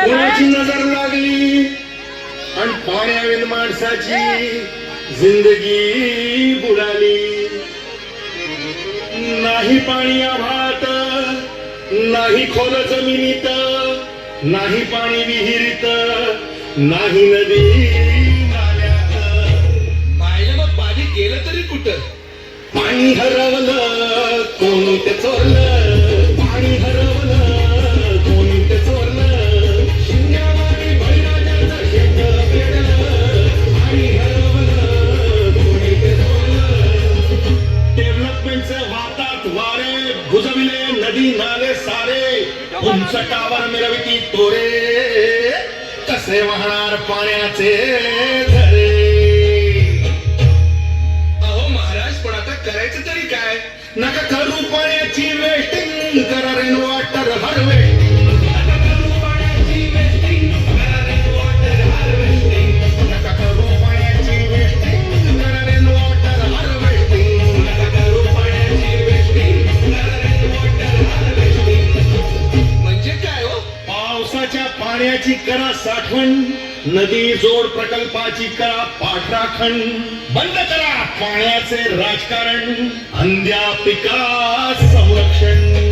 कोणाची नजर लागली आणि पाण्याविन माणसाची जिंदगी बुडाली. नाही पाणी आभाळात, नाही खोल जमिनीत, नाही पाणी विहिरीत, नाही नदी नाल्यात. मायला मग पाणी गेलं तरी कुठं? पाणी हरवलं कोणी ते चोरलं, पाणी हरवलं कोणी ते चोरलं. शिंग्यावाणी बळीराजाचं शेत पेरलं, पाणी हरवलं कोणी ते चोरलं. डेव्हलपमेंटचे वाहतात वारे, भुजविले नदी नाले सारे, उंच टावर मिरविती तोरे, कसे वाहणार पाण्याचे झरे. करायचं तरी काय? नका करू पाण्याची वेस्टिंग, करा रेन वॉटर हार्वेस्टिंग. नका करू पाण्याची वेस्टिंग, करा रेन वॉटर हार्वेस्टिंग. नका करू पाण्याची वेस्टिंग, करा रेन वॉटर हार्वेस्टिंग. नका करू पाण्याची वेस्टिंग, करा रेन वॉटर हार्वेस्टिंग. म्हणजे काय हो? पावसाच्या पाण्याची करा साठवण, नदी जोड प्रकल्पाची करा पाठराखण. बंद करा पाण्याचे राजकारण, अंध्या पिका संरक्षण.